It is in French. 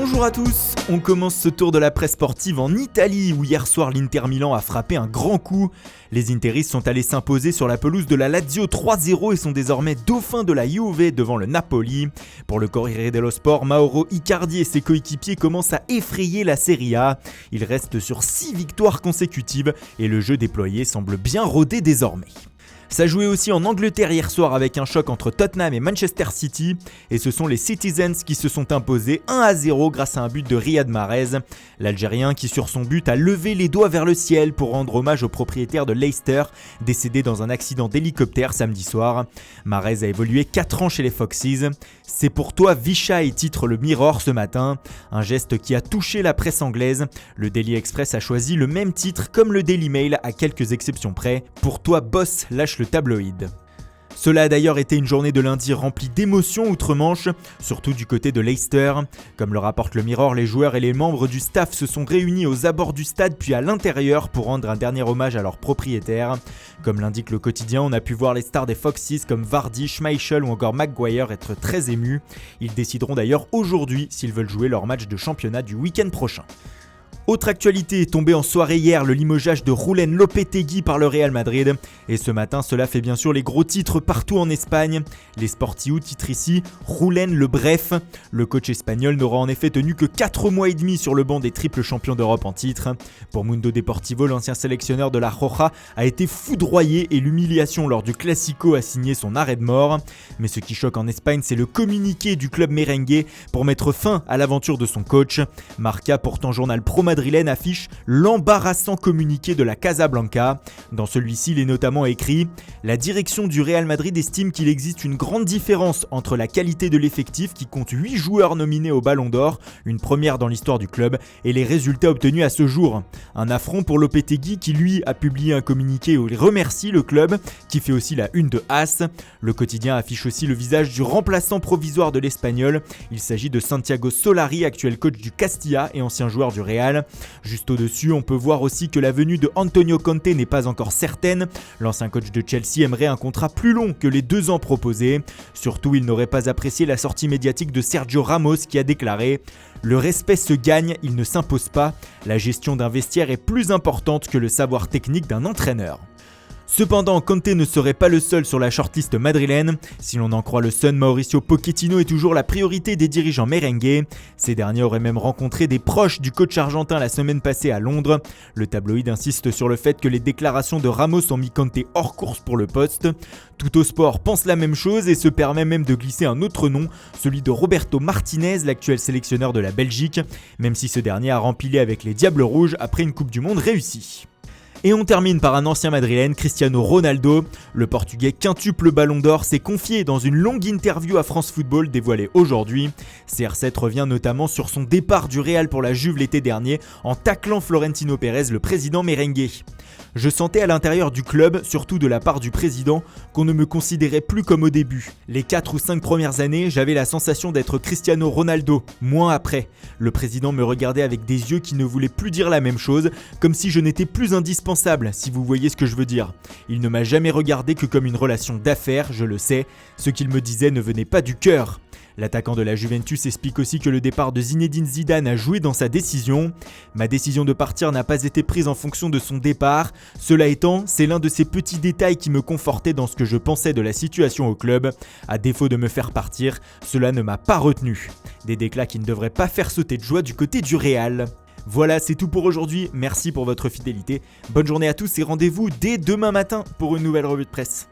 Bonjour à tous, on commence ce tour de la presse sportive en Italie où hier soir l'Inter Milan a frappé un grand coup. Les Interistes sont allés s'imposer sur la pelouse de la Lazio 3-0 et sont désormais dauphins de la Juve devant le Napoli. Pour le Corriere dello Sport, Mauro Icardi et ses coéquipiers commencent à effrayer la Serie A. Ils restent sur 6 victoires consécutives et le jeu déployé semble bien rodé désormais. Ça jouait aussi en Angleterre hier soir avec un choc entre Tottenham et Manchester City et ce sont les Citizens qui se sont imposés 1-0 grâce à un but de Riyad Mahrez. L'Algérien qui sur son but a levé les doigts vers le ciel pour rendre hommage au propriétaire de Leicester décédé dans un accident d'hélicoptère samedi soir. Mahrez a évolué 4 ans chez les Foxes. C'est pour toi Vichai, titre le Mirror ce matin, un geste qui a touché la presse anglaise. Le Daily Express a choisi le même titre comme le Daily Mail à quelques exceptions près. Pour toi Boss, lâche le tabloïd. Cela a d'ailleurs été une journée de lundi remplie d'émotions outre-Manche, surtout du côté de Leicester. Comme le rapporte le Mirror, les joueurs et les membres du staff se sont réunis aux abords du stade puis à l'intérieur pour rendre un dernier hommage à leur propriétaire. Comme l'indique le quotidien, on a pu voir les stars des Foxes comme Vardy, Schmeichel ou encore Maguire être très émus. Ils décideront d'ailleurs aujourd'hui s'ils veulent jouer leur match de championnat du week-end prochain. Autre actualité, tombé en soirée hier, le limogeage de Julen Lopetegui par le Real Madrid. Et ce matin, cela fait bien sûr les gros titres partout en Espagne. Les Sportiu titrent ici Julen le Bref. Le coach espagnol n'aura en effet tenu que 4 mois et demi sur le banc des triples champions d'Europe en titre. Pour Mundo Deportivo, l'ancien sélectionneur de la Roja a été foudroyé et l'humiliation lors du Classico a signé son arrêt de mort. Mais ce qui choque en Espagne, c'est le communiqué du club merengue pour mettre fin à l'aventure de son coach. Marca, pourtant journal pro-madrilène, affiche l'embarrassant communiqué de la Casablanca. Dans celui-ci, il est notamment écrit « La direction du Real Madrid estime qu'il existe une grande différence entre la qualité de l'effectif qui compte 8 joueurs nominés au Ballon d'Or, une première dans l'histoire du club, et les résultats obtenus à ce jour. Un affront pour Lopetegui qui lui a publié un communiqué où il remercie le club, qui fait aussi la une de AS. Le quotidien affiche aussi le visage du remplaçant provisoire de l'Espagnol. Il s'agit de Santiago Solari, actuel coach du Castilla et ancien joueur du Real. Juste au-dessus, on peut voir aussi que la venue de Antonio Conte n'est pas encore certaine. L'ancien coach de Chelsea aimerait un contrat plus long que les 2 ans proposés. Surtout, il n'aurait pas apprécié la sortie médiatique de Sergio Ramos qui a déclaré « Le respect se gagne, il ne s'impose pas. La gestion d'un vestiaire est plus importante que le savoir technique d'un entraîneur. » Cependant, Conte ne serait pas le seul sur la shortlist madrilène. Si l'on en croit le Sun, Mauricio Pochettino est toujours la priorité des dirigeants merengues. Ces derniers auraient même rencontré des proches du coach argentin la semaine passée à Londres. Le tabloïd insiste sur le fait que les déclarations de Ramos ont mis Conte hors course pour le poste. Tuttosport pense la même chose et se permet même de glisser un autre nom, celui de Roberto Martinez, l'actuel sélectionneur de la Belgique, même si ce dernier a rempilé avec les Diables Rouges après une Coupe du Monde réussie. Et on termine par un ancien madrilène, Cristiano Ronaldo. Le portugais quintuple Ballon d'Or s'est confié dans une longue interview à France Football dévoilée aujourd'hui. CR7 revient notamment sur son départ du Real pour la Juve l'été dernier en taclant Florentino Pérez, le président merengue. Je sentais à l'intérieur du club, surtout de la part du président, qu'on ne me considérait plus comme au début. Les 4 ou 5 premières années, j'avais la sensation d'être Cristiano Ronaldo, moins après. Le président me regardait avec des yeux qui ne voulaient plus dire la même chose, comme si je n'étais plus indispensable, si vous voyez ce que je veux dire. Il ne m'a jamais regardé que comme une relation d'affaires, je le sais, ce qu'il me disait ne venait pas du cœur. L'attaquant de la Juventus explique aussi que le départ de Zinedine Zidane a joué dans sa décision. Ma décision de partir n'a pas été prise en fonction de son départ. Cela étant, c'est l'un de ces petits détails qui me confortait dans ce que je pensais de la situation au club. À défaut de me faire partir, cela ne m'a pas retenu. Des déclats qui ne devraient pas faire sauter de joie du côté du Real. Voilà, c'est tout pour aujourd'hui. Merci pour votre fidélité. Bonne journée à tous et rendez-vous dès demain matin pour une nouvelle revue de presse.